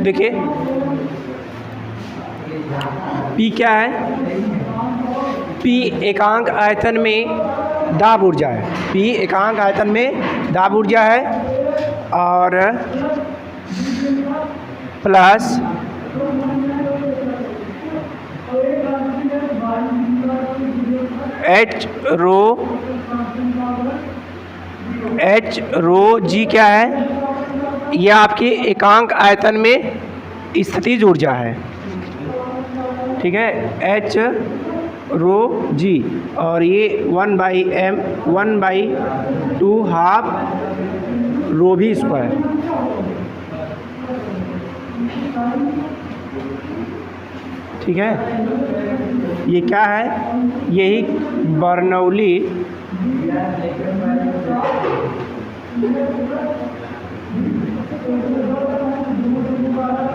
देखिए P क्या है, P एकांक आयतन में दाब ऊर्जा है, P एकांक आयतन में दाब ऊर्जा है, और प्लस H रो G क्या है, यह आपकी एकांक आयतन में स्थितिज ऊर्जा है। ठीक है, H रो G, और ये 1/2 हाफ रो भी स्क्वायर। ठीक है, ये क्या है, यही बर्नौली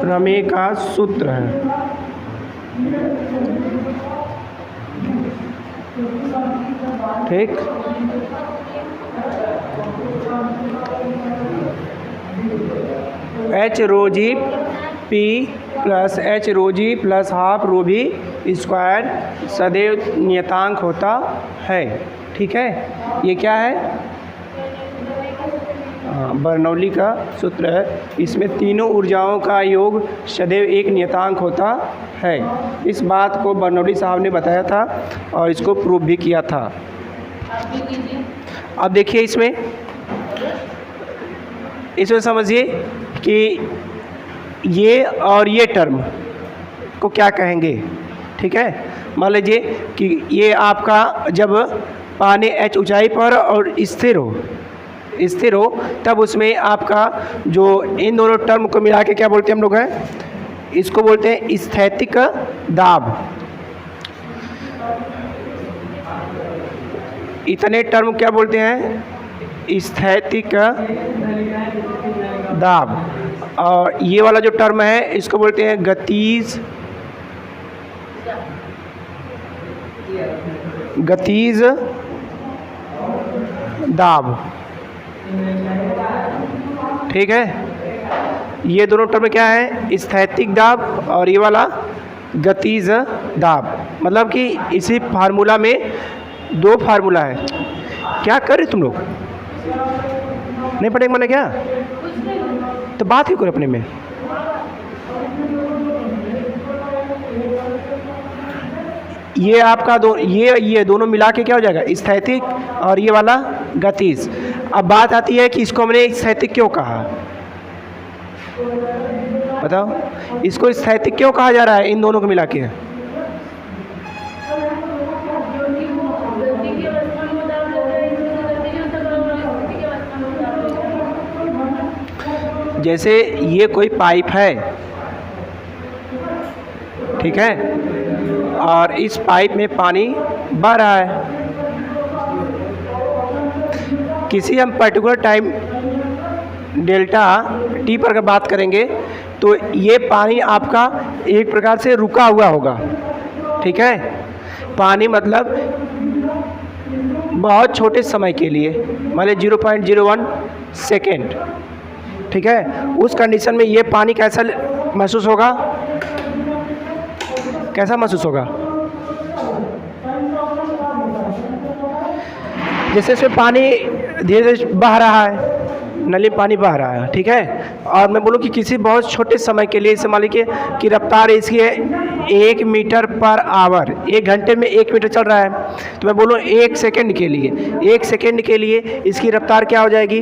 प्रमेय का सूत्र है। ठीक, H रो जी P प्लस H रो जी प्लस हाफ रो भी स्क्वायर सदैव नियतांक होता है। ठीक है, ये क्या है, बर्नौली का सूत्र है। इसमें तीनों ऊर्जाओं का योग सदैव एक नियतांक होता है। इस बात को बर्नौली साहब ने बताया था और इसको प्रूव भी किया था। अब देखिए इसमें समझिए कि ये और ये टर्म को क्या कहेंगे। ठीक है, मान लीजिए कि ये आपका जब पानी H ऊंचाई पर और स्थिर हो तब उसमें आपका जो इन दोनों टर्म को मिला के क्या बोलते हैं हम लोग हैं, इसको बोलते हैं स्थैतिक दाब। इतने टर्म क्या बोलते हैं, स्थैतिक दाब। और ये वाला जो टर्म है इसको बोलते हैं गतिज दाब। ठीक है, ये दोनों टर्म क्या है, स्थैतिक दाब और ये वाला गतिज दाब। मतलब कि इसी फार्मूला में दो फार्मूला है। क्या कर रहे तुम लोग, नहीं पढ़ेंगे मैंने क्या, तो बात ही करो अपने में। ये आपका ये दोनों मिला के क्या हो जाएगा, स्थैतिक, और ये वाला गतिज। अब बात आती है कि इसको हमने स्थैतिक क्यों कहा, बताओ, इसको स्थैतिक क्यों कहा जा रहा है इन दोनों को मिला के। जैसे ये कोई पाइप है, ठीक है, और इस पाइप में पानी बह रहा है। किसी हम पर्टिकुलर टाइम डेल्टा टी पर अगर बात करेंगे तो ये पानी आपका एक प्रकार से रुका हुआ होगा। ठीक है, पानी मतलब बहुत छोटे समय के लिए, मान लीजिए 0.01 सेकेंड। ठीक है, उस कंडीशन में ये पानी कैसा महसूस होगा, कैसा महसूस होगा, जैसे इसमें पानी धीरे धीरे बह रहा है, नली पानी बह रहा है। ठीक है, और मैं बोलूँ कि किसी बहुत छोटे समय के लिए, इसे मान लीजिए कि रफ्तार इसकी 1 मीटर पर आवर, 1 घंटे में 1 मीटर चल रहा है, तो मैं बोलूँ 1 सेकेंड के लिए इसकी रफ्तार क्या हो जाएगी,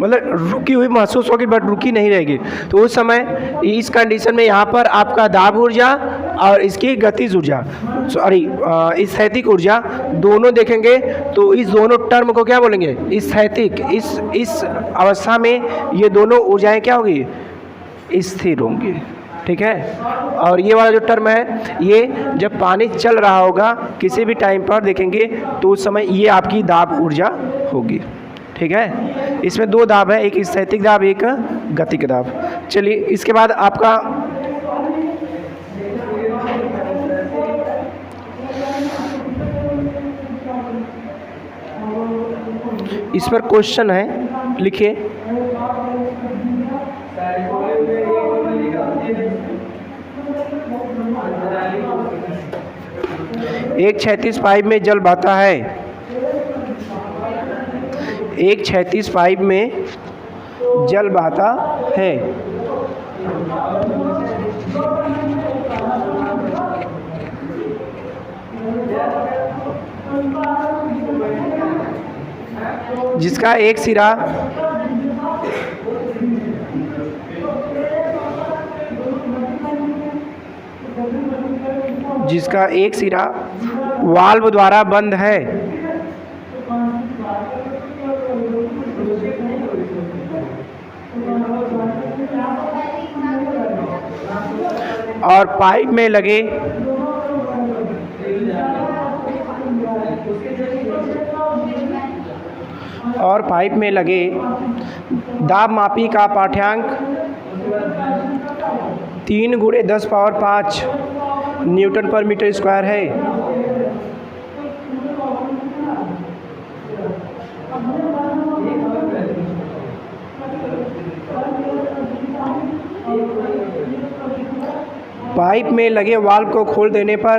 मतलब रुकी हुई महसूस होगी बट रुकी नहीं रहेगी। तो उस समय इस कंडीशन में यहाँ पर आपका दाब ऊर्जा और इसकी गतिज ऊर्जा, सॉरी स्थैतिक ऊर्जा दोनों देखेंगे तो इस दोनों टर्म को क्या बोलेंगे, स्थैतिक। इस अवस्था में ये दोनों ऊर्जाएं क्या होगी, स्थिर होंगी। ठीक है, और ये वाला जो टर्म है ये जब पानी चल रहा होगा किसी भी टाइम पर देखेंगे तो उस समय ये आपकी दाब ऊर्जा होगी। ठीक है, इसमें दो दाब है, एक स्थैतिक दाब, एक गतिक दाब। चलिए इसके बाद आपका इस पर क्वेश्चन है, लिखिए। एक क्षैतिज पाइप में जल बहता है, एक क्षैतिज पाइप में जल बहता है। जिसका एक सिरा वाल्व द्वारा बंद है, और पाइप में लगे दाब मापी का पाठ्यांक 3 × 10⁵ न्यूटन पर मीटर स्क्वायर है। पाइप में लगे वाल्व को खोल देने पर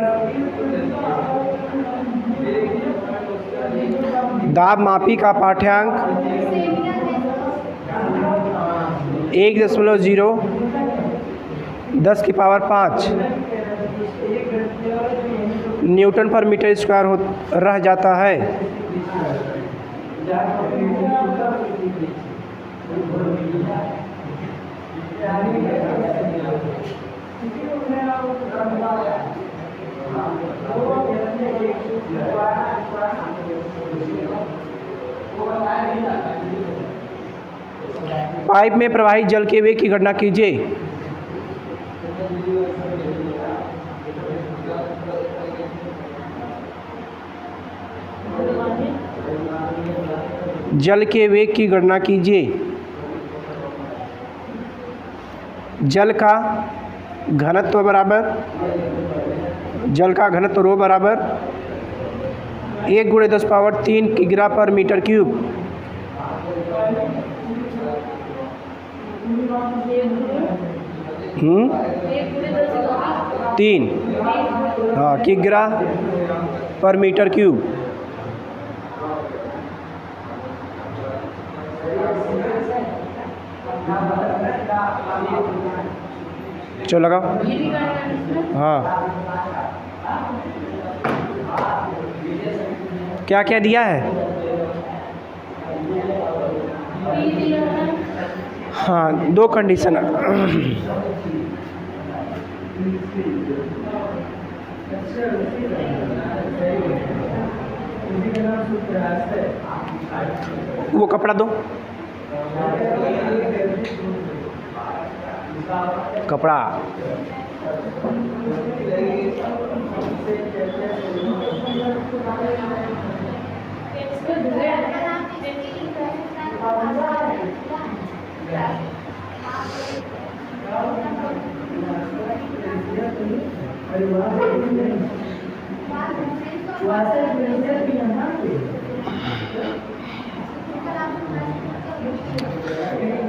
दाब मापी का पाठ्यांक 1.0×10⁵ न्यूटन पर मीटर स्क्वायर रह जाता है। पाइप में प्रवाहित जल के वेग की गणना कीजिए। जल के वेग की गणना कीजिए। जल का घनत्व रो बराबर 1 × 10⁻³ किग्रा पर मीटर क्यूब। तीन किग्रा पर मीटर क्यूब। चलो लगाओ। हाँ, क्या क्या दिया है? हाँ, 2 कंडीशन। वो कपड़ा दो, कपड़ा।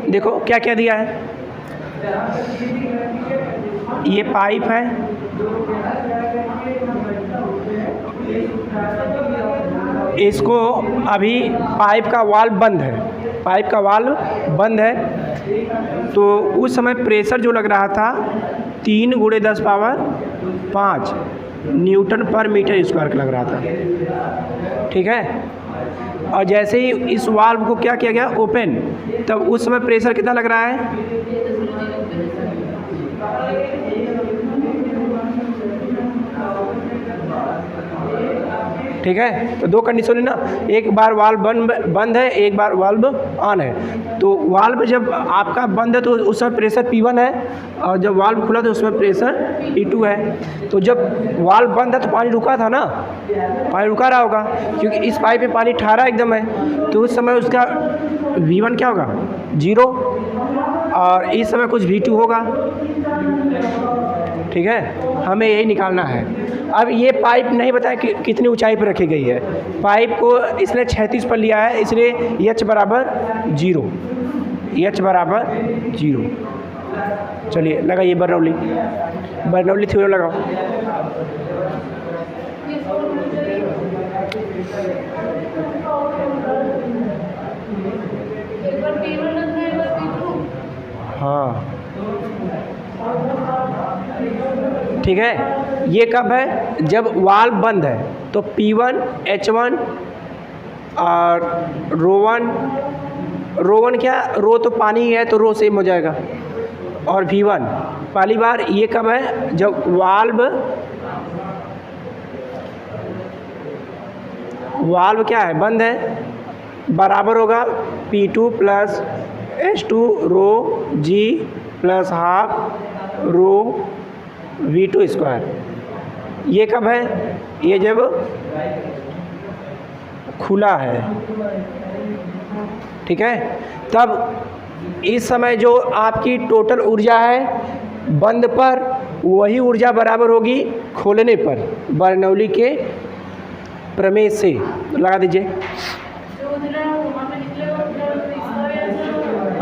देखो क्या क्या दिया है। ये पाइप है, इसको अभी पाइप का वाल्व बंद है, तो उस समय प्रेशर जो लग रहा था 3 × 10⁵ न्यूटन पर मीटर स्क्वायर लग रहा था। ठीक है, और जैसे ही इस वाल्व को क्या किया गया, ओपन, तब उस समय प्रेशर कितना लग रहा है? ठीक है, तो 2 कंडीशन है ना, एक बार वाल्व बंद है, एक बार वाल्व ऑन है। तो वाल्व जब आपका बंद है तो उसमें प्रेशर P1 है, और जब वाल्व खुला तो उसमें प्रेशर P2 है। तो जब वाल्व बंद है तो पानी रुका था ना, पानी रुका रहा होगा, क्योंकि इस पाइप में पानी ठहरा एकदम है, तो उस समय उसका V1 क्या होगा? 0, और इस समय कुछ V2 होगा। ठीक है, हमें यही निकालना है। अब ये पाइप नहीं बताया कि कितनी ऊंचाई पर रखी गई है। पाइप को इसने क्षैतिज पर लिया है, इसलिए H बराबर 0। चलिए लगाइए बर्नौली थ्योरम लगाओ। हाँ ठीक है। ये कब है? जब वाल्व बंद है। तो P1 H1 और रो वन क्या, रो तो पानी ही है तो रो सेम हो जाएगा, और V1 पहली बार। ये कब है? जब वाल्व क्या है? बंद है। बराबर होगा P2 प्लस H2 रो G plus half rho V2 square. ये कब है? ये जब खुला है, ठीक है। तब इस समय जो आपकी टोटल ऊर्जा है बंद पर, वही ऊर्जा बराबर होगी खोलने पर, बर्नौली के प्रमेय से। लगा दीजिए।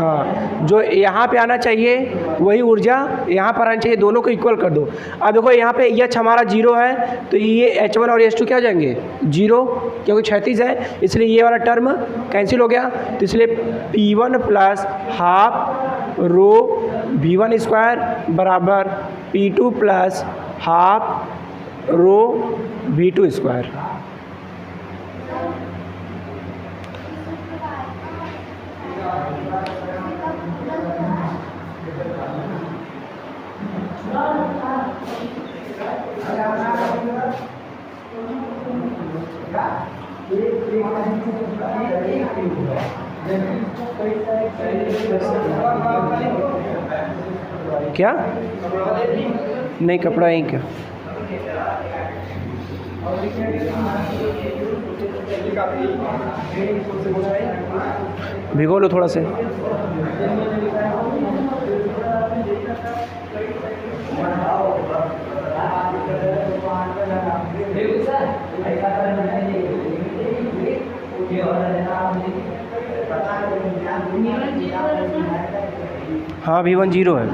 हाँ, जो यहाँ पे आना चाहिए वही ऊर्जा यहाँ पर आनी चाहिए, दोनों को इक्वल कर दो। अब देखो यहाँ पे H हमारा 0 है, तो ये H1 और H2 क्या हो जाएंगे? 0, क्योंकि क्षैतिज है, इसलिए ये वाला टर्म कैंसिल हो गया। तो इसलिए P1 plus half rho V1 square बराबर P2 plus half rho V2 square. क्या नहीं, कपड़ा ही क्या? भिगो लो थोड़ा से। हाँ V1 0 है।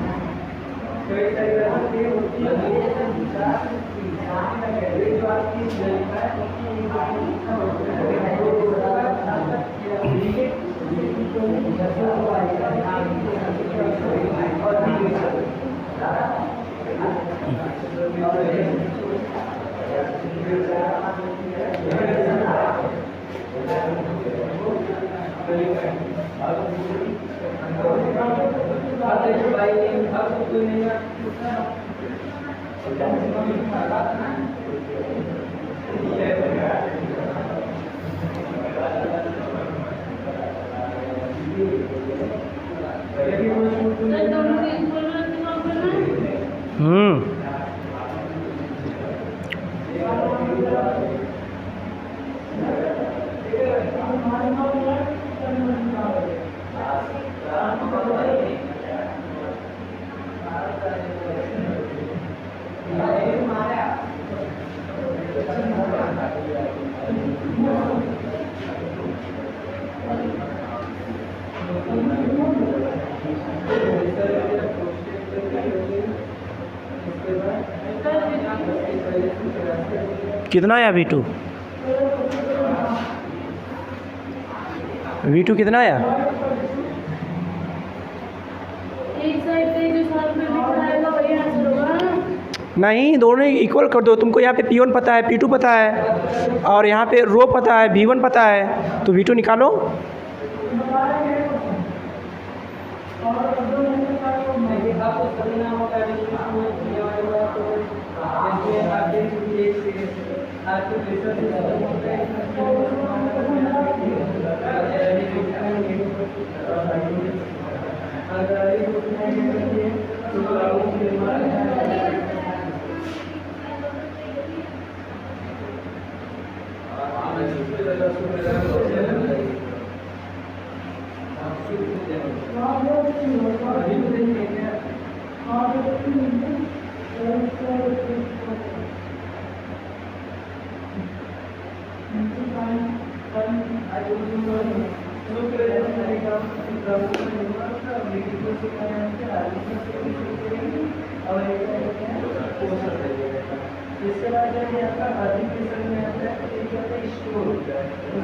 कितना आया V2? V2 कितना आया? नहीं, दोनों इक्वल कर दो। तुमको यहाँ पे P1 पता है, P2 पता है, और यहाँ पे रो पता है, V1 पता है, तो V2 निकालो। इसके बाद जब ये आपका अधिक प्रेशर में आता है तो ये क्या होता है, स्टोर होता है।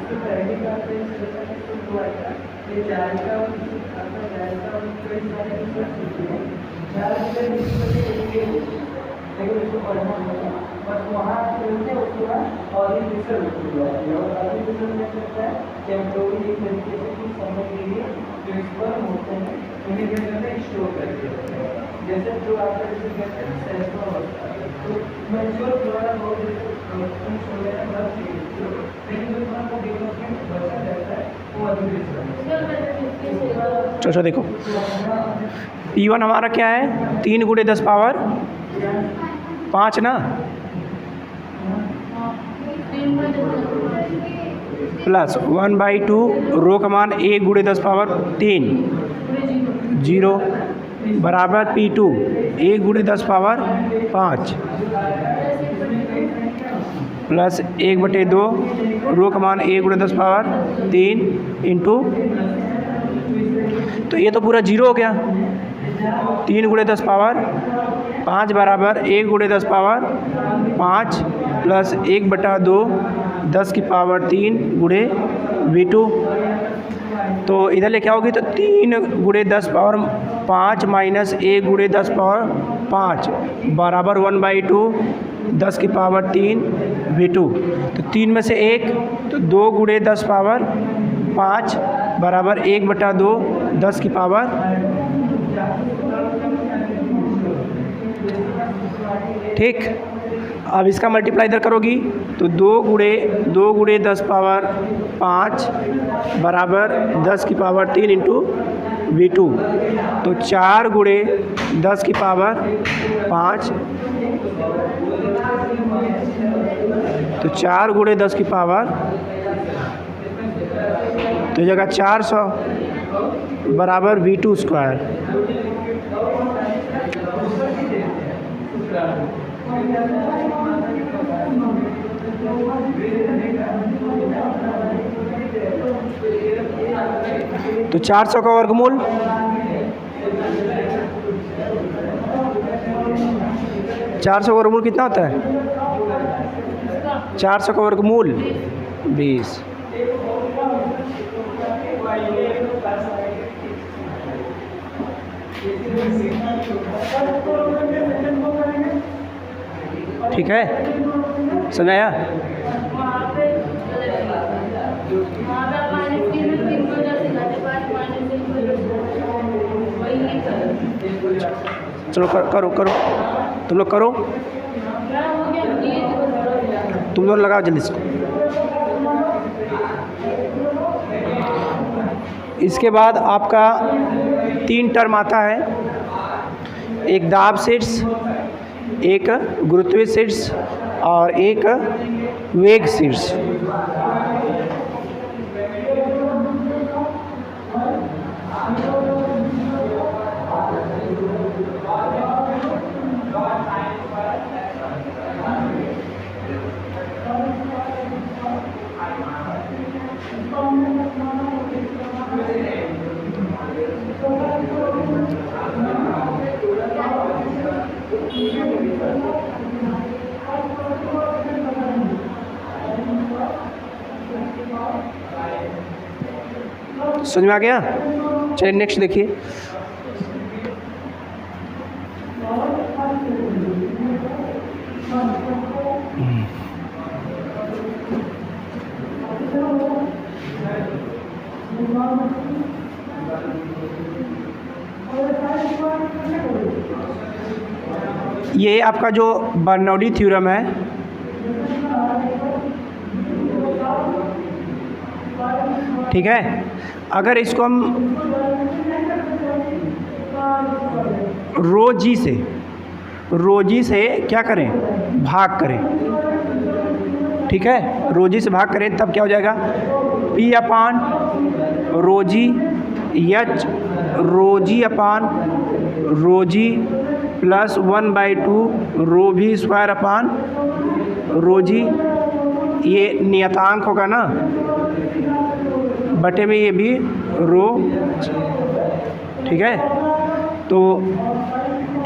अच्छा देखो P1 हमारा क्या है, 3 गुणे 10 पावर 5 ना, प्लस 1/2 रो का मान 1 गुणे 10 पावर 3 0 बराबर P2 1 गुणे 10 पावर 5 प्लस 1/2 रो का मान 1 गुणे 10 पावर 3 इंटू, तो ये तो पूरा 0 हो गया। 3 गुणे 10 पावर 5 बराबर 1 गुणे 10 पावर 5 प्लस 1/2 10 की पावर 3 गुणे V2। तो इधर लेके आओगे तो 3 गुणे 10 पावर 5 माइनस 1 गुणे 10 पावर 5 बराबर 1/2 10 की पावर 3 V2। तो 3 में से 1 तो 2 गुणे 10 पावर 5 बराबर 1/2 10 की पावर, ठीक। अब इसका मल्टीप्लाई इधर करोगी तो 2 गुणे 10 पावर 5 बराबर 10 की पावर 3 इंटू V2। तो 4 गुणे 10 की पावर 5, तो 4 गुणे 10 की पावर, तो जगह 400 बराबर V2 स्क्वायर। तो 400 का वर्गमूल 400 का वर्गमूल कितना होता है? 400 का वर्गमूल 20। ठीक है, समझाया? चलो करो तुम लोग करो, तुम लोग लगाओ जल्दी इसको। इसके बाद आपका 3 टर्म आता है, एक दाब शीर्ष, एक गुरुत्वीय शीर्ष और एक वेग शीर्ष। समझ में आ गया? चलिए नेक्स्ट देखिए। ये आपका जो बर्नौली थ्योरम है, ठीक है, अगर इसको हम रो जी से क्या करें, भाग करें, ठीक है, रो जी से भाग करें तब क्या हो जाएगा, P अपान रो जी एच रो जी अपान रो जी प्लस 1/2 रो भी स्क्वायर अपान रो जी। ये नियतांक होगा ना, बटे में ये भी रो, ठीक है। तो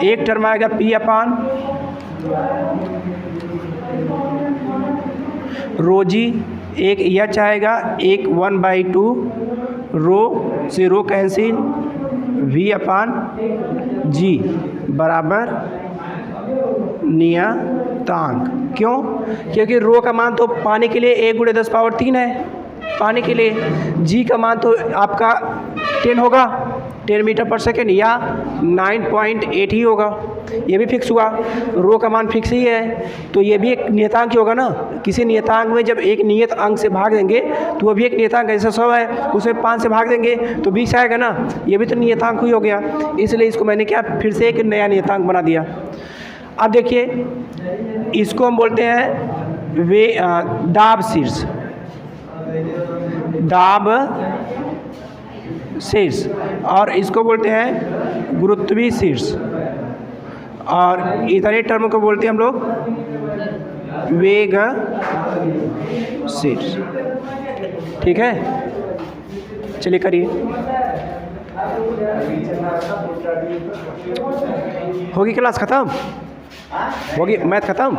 एक टर्म आएगा P अपान रो जी एक एच आएगा, एक 1/2 रो से रो कैंसिल, v अपान जी बराबर नियतांक। क्यों? क्योंकि रो का मान तो पानी के लिए 1 × 10⁻³ है पानी के लिए, जी का मान तो आपका 10 होगा, 10 मीटर/सेकेंड या 9.8 ही होगा। ये भी फिक्स हुआ, रो का मान फिक्स ही है, तो ये भी एक नियतांक ही होगा ना। किसी नियतांक में जब एक नियत अंक से भाग देंगे तो वो भी एक नियतांक, जैसे 100 है उसमें 5 से भाग देंगे तो 20 आएगा ना, ये भी तो नियतांक ही हो गया। इसलिए इसको मैंने क्या फिर से एक नया नियतांक बना दिया। अब देखिए इसको हम बोलते हैं दाब शीर्ष, दाब शीर्ष, और इसको बोलते हैं गुरुत्वीय शीर्ष, और इतने टर्म को बोलते हैं हम लोग वेग शीर्ष। ठीक है, चलिए करिए। होगी क्लास ख़त्म, होगी मैथ ख़त्म।